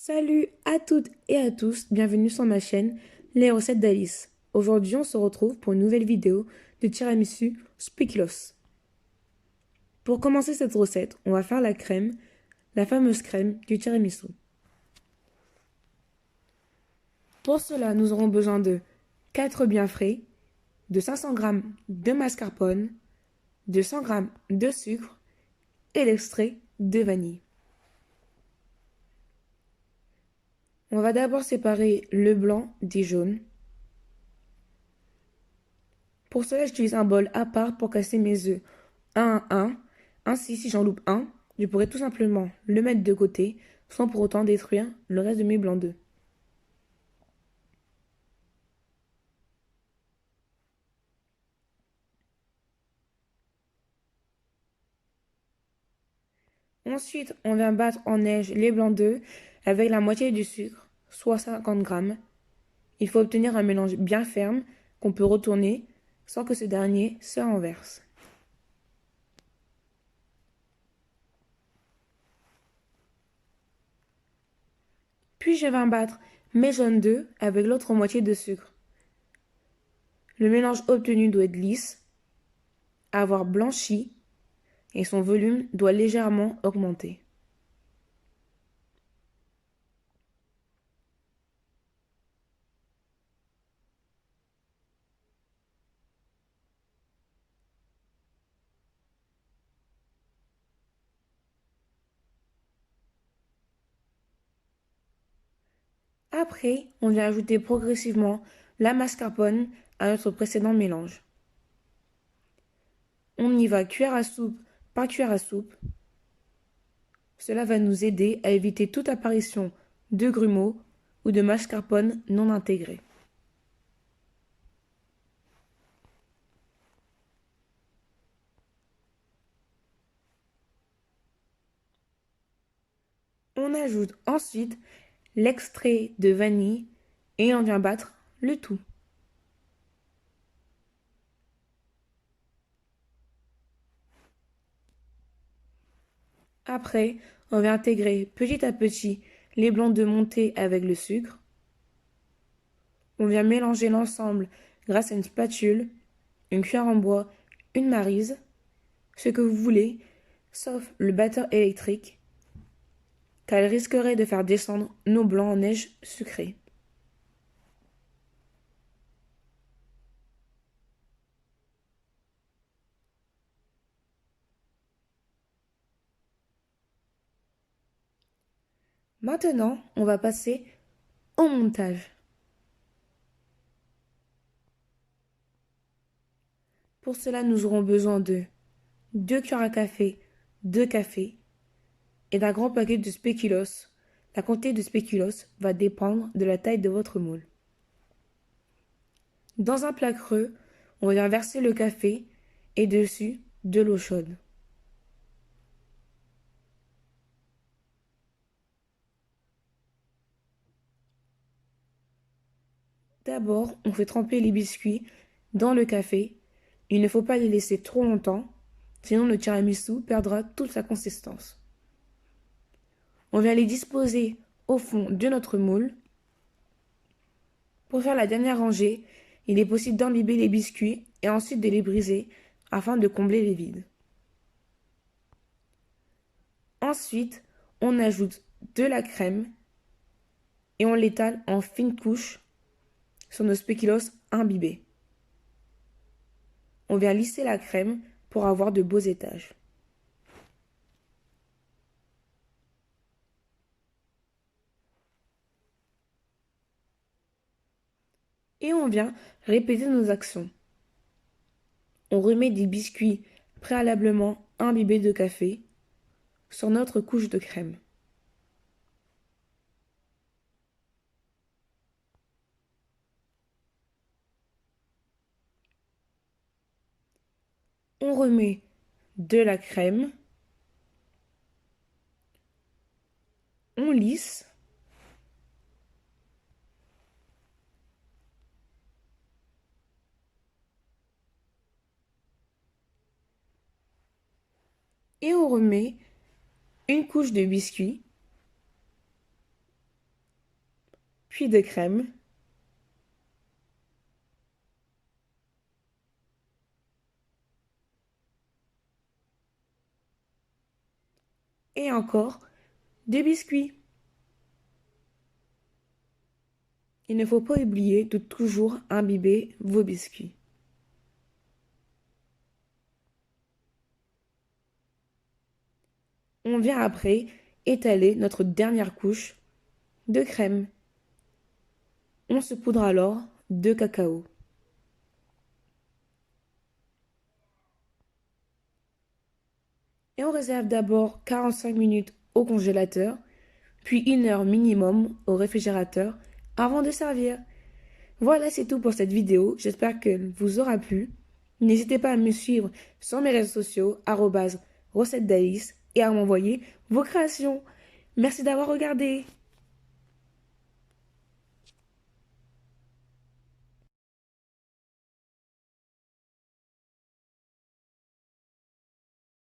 Salut à toutes et à tous, bienvenue sur ma chaîne Les recettes d'Alice. Aujourd'hui, on se retrouve pour une nouvelle vidéo de tiramisu spéculoos. Pour commencer cette recette, on va faire la crème, la fameuse crème du tiramisu. Pour cela, nous aurons besoin de 4 œufs bien frais, de 500 g de mascarpone, de 100 g de sucre et l'extrait de vanille. On va d'abord séparer le blanc des jaunes. Pour cela, j'utilise un bol à part pour casser mes œufs un à un. Ainsi, si j'en loupe un, je pourrais tout simplement le mettre de côté sans pour autant détruire le reste de mes blancs d'œufs. Ensuite, on vient battre en neige les blancs d'œufs avec la moitié du sucre, soit 50 g. Il faut obtenir un mélange bien ferme qu'on peut retourner sans que ce dernier se renverse. Puis je viens battre mes jaunes d'œufs avec l'autre moitié de sucre. Le mélange obtenu doit être lisse, avoir blanchi et son volume doit légèrement augmenter. Après, on vient ajouter progressivement la mascarpone à notre précédent mélange. On y va cuillère à soupe par cuillère à soupe. Cela va nous aider à éviter toute apparition de grumeaux ou de mascarpone non intégré. On ajoute ensuite l'extrait de vanille et on vient battre le tout. Après, on va intégrer petit à petit les blancs de montée avec le sucre. On vient mélanger l'ensemble grâce à une spatule, une cuillère en bois, une maryse, ce que vous voulez, sauf le batteur électrique, car il risquerait de faire descendre nos blancs en neige sucrée. Maintenant, on va passer au montage. Pour cela, nous aurons besoin de 2 cuillères à café de café et d'un grand paquet de spéculoos. La quantité de spéculoos va dépendre de la taille de votre moule. Dans un plat creux, on vient verser le café et dessus de l'eau chaude. D'abord, on fait tremper les biscuits dans le café. Il ne faut pas les laisser trop longtemps, sinon le tiramisu perdra toute sa consistance. On vient les disposer au fond de notre moule. Pour faire la dernière rangée, il est possible d'imbiber les biscuits et ensuite de les briser afin de combler les vides. Ensuite, on ajoute de la crème et on l'étale en fines couches sur nos spéculoos imbibés. On vient lisser la crème pour avoir de beaux étages. Et on vient répéter nos actions. On remet des biscuits préalablement imbibés de café sur notre couche de crème. On remet de la crème, on lisse, et on remet une couche de biscuits puis de crème. Et encore des biscuits. Il ne faut pas oublier de toujours imbiber vos biscuits. On vient après étaler notre dernière couche de crème. On se poudre alors de cacao. Et on réserve d'abord 45 minutes au congélateur, puis 1 heure minimum au réfrigérateur avant de servir. Voilà, c'est tout pour cette vidéo. J'espère qu'elle vous aura plu. N'hésitez pas à me suivre sur mes réseaux sociaux, @recette d'Alice, et à m'envoyer vos créations. Merci d'avoir regardé.